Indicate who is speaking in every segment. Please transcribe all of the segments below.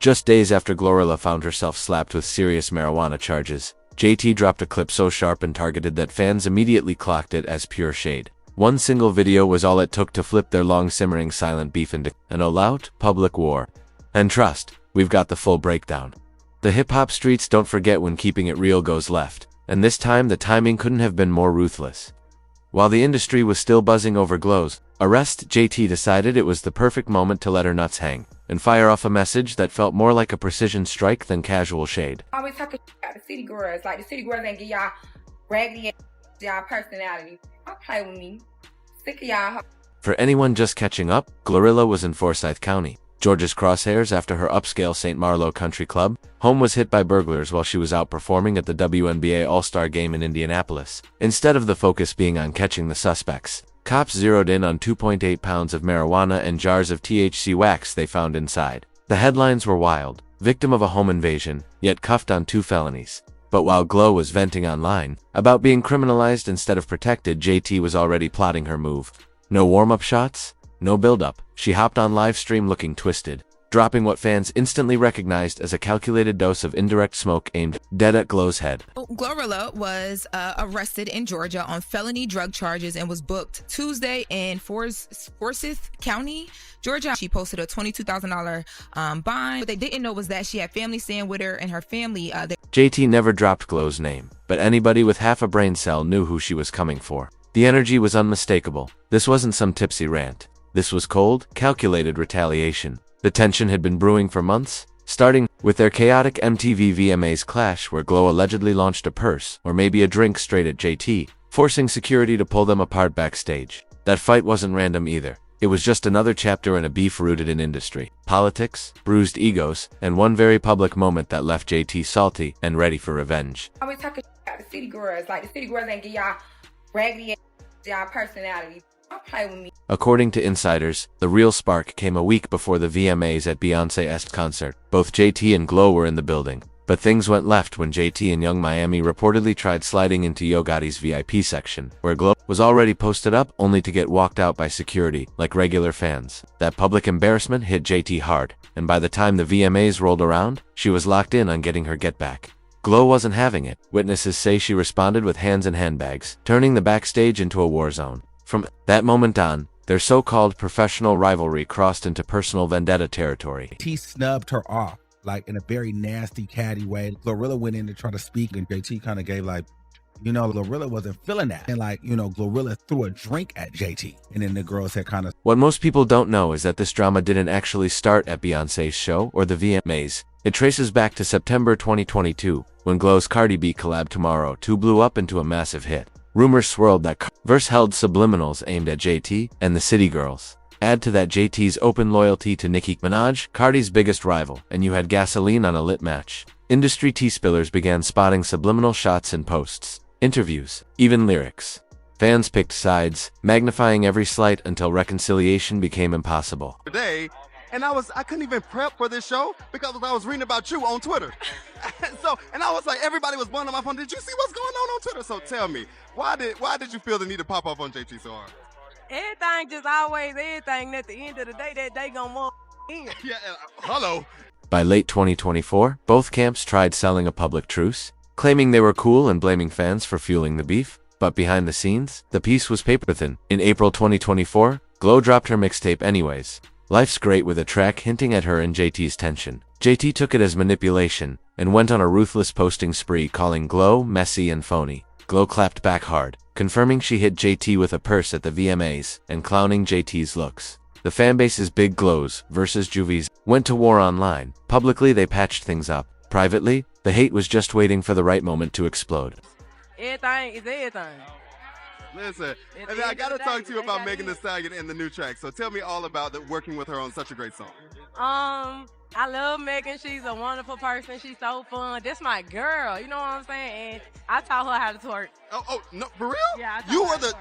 Speaker 1: Just days after GloRilla found herself slapped with serious marijuana charges, JT dropped a clip so sharp and targeted that fans immediately clocked it as pure shade. One single video was all it took to flip their long-simmering silent beef into an all-out, public war. And trust, we've got the full breakdown. The hip-hop streets don't forget when keeping it real goes left, and this time the timing couldn't have been more ruthless. While the industry was still buzzing over Glo's arrest, JT decided it was the perfect moment to let her nuts hang and fire off a message that felt more like a precision strike than casual shade.
Speaker 2: Always talking about the city girls, like the city girls ain't give y'all raggedy y'all personality. Don't play with me. Sick of y'all.
Speaker 1: For anyone just catching up, GloRilla was in Forsyth County, Georgia's crosshairs after her upscale St. Marlowe Country Club home was hit by burglars while she was out performing at the WNBA All-Star Game in Indianapolis. Instead of the focus being on catching the suspects, cops zeroed in on 2.8 pounds of marijuana and jars of THC wax they found inside. The headlines were wild: victim of a home invasion, yet cuffed on 2 felonies. But while Glo was venting online about being criminalized instead of protected, JT was already plotting her move. No warm-up shots, no build-up. She hopped on live stream looking twisted, dropping what fans instantly recognized as a calculated dose of indirect smoke aimed dead at Glo's head.
Speaker 3: GloRilla was arrested in Georgia on felony drug charges and was booked Tuesday in Forsyth County, Georgia. She posted a $22,000 bond. What they didn't know was that she had family staying with her, and her family...
Speaker 1: JT never dropped Glo's name, but anybody with half a brain cell knew who she was coming for. The energy was unmistakable. This wasn't some tipsy rant. This was cold, calculated retaliation. The tension had been brewing for months, starting with their chaotic MTV VMAs clash where Glo allegedly launched a purse, or maybe a drink, straight at JT, forcing security to pull them apart backstage. That fight wasn't random either. It was just another chapter in a beef rooted in industry, politics, bruised egos, and one very public moment that left JT salty and ready for revenge.
Speaker 2: Always talking about the city girls, like the city girls ain't give y'all raggedy y'all personality. Don't play with me.
Speaker 1: According to insiders, the real spark came a week before the VMAs at Beyoncé's concert. Both JT and Glo were in the building, but things went left when JT and Young Miami reportedly tried sliding into Yo Gotti's VIP section, where Glo was already posted up, only to get walked out by security like regular fans. That public embarrassment hit JT hard, and by the time the VMAs rolled around, she was locked in on getting her get back. Glo wasn't having it. Witnesses say she responded with hands in handbags, turning the backstage into a war zone. From that moment on, their so-called professional rivalry crossed into personal vendetta territory.
Speaker 4: He snubbed her off, like in a very nasty, catty way. GloRilla went in to try to speak, and JT kind of gave like, GloRilla wasn't feeling that. And GloRilla threw a drink at JT. And then the girls had kind of...
Speaker 1: What most people don't know is that this drama didn't actually start at Beyoncé's show or the VMAs. It traces back to September 2022, when Glo's Cardi B collab Tomorrow 2 blew up into a massive hit. Rumors swirled that verse held subliminals aimed at JT and the City Girls. Add to that JT's open loyalty to Nicki Minaj, Cardi's biggest rival, and you had gasoline on a lit match. Industry tea-spillers began spotting subliminal shots in posts, interviews, even lyrics. Fans picked sides, magnifying every slight until reconciliation became impossible.
Speaker 5: Today, and I couldn't even prep for this show because I was reading about you on Twitter. And I was like, everybody was blowing up my phone. Did you see what's going on Twitter? So tell me, why did you feel the need to pop off on JT so hard?
Speaker 6: Everything just always everything. At the end of the day, that they gonna in.
Speaker 5: Yeah, hello.
Speaker 1: By late 2024, both camps tried selling a public truce, claiming they were cool and blaming fans for fueling the beef. But behind the scenes, the piece was paper thin. In April 2024, Glo dropped her mixtape Anyways. Life's Great, with a track hinting at her and JT's tension. JT took it as manipulation and went on a ruthless posting spree calling Glo messy and phony. Glo clapped back hard, confirming she hit JT with a purse at the VMAs and clowning JT's looks. The fanbase's Big Glo's versus Juvies went to war online. Publicly, they patched things up. Privately, the hate was just waiting for the right moment to explode.
Speaker 6: Everything is everything.
Speaker 5: Listen, and I gotta talk to you about Megan Thee Stallion and the new track. So tell me all about working with her on such a great song.
Speaker 6: I love Megan. She's a wonderful person. She's so fun. That's my girl. You know what I'm saying? And I taught her how to twerk.
Speaker 5: Oh no, for real?
Speaker 6: Yeah,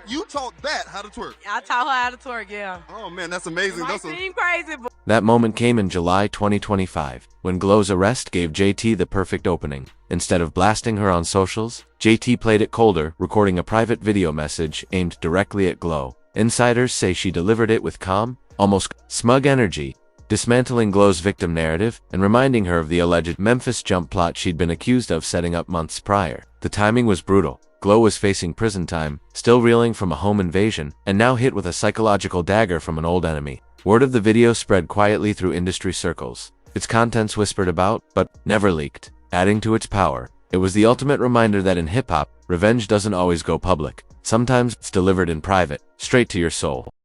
Speaker 5: you taught that how to twerk.
Speaker 6: I taught her how to twerk. Yeah.
Speaker 5: Oh man, that's amazing.
Speaker 6: It might seem crazy, but
Speaker 1: that moment came in July 2025, when Glo's arrest gave JT the perfect opening. Instead of blasting her on socials, JT played it colder, recording a private video message aimed directly at Glo. Insiders say she delivered it with calm, almost smug energy. dismantling Glo's victim narrative and reminding her of the alleged Memphis jump plot she'd been accused of setting up months prior. The timing was brutal. Glo was facing prison time, still reeling from a home invasion, and now hit with a psychological dagger from an old enemy. Word of the video spread quietly through industry circles. Its contents whispered about, but never leaked. Adding to its power, it was the ultimate reminder that in hip-hop, revenge doesn't always go public. Sometimes it's delivered in private, straight to your soul.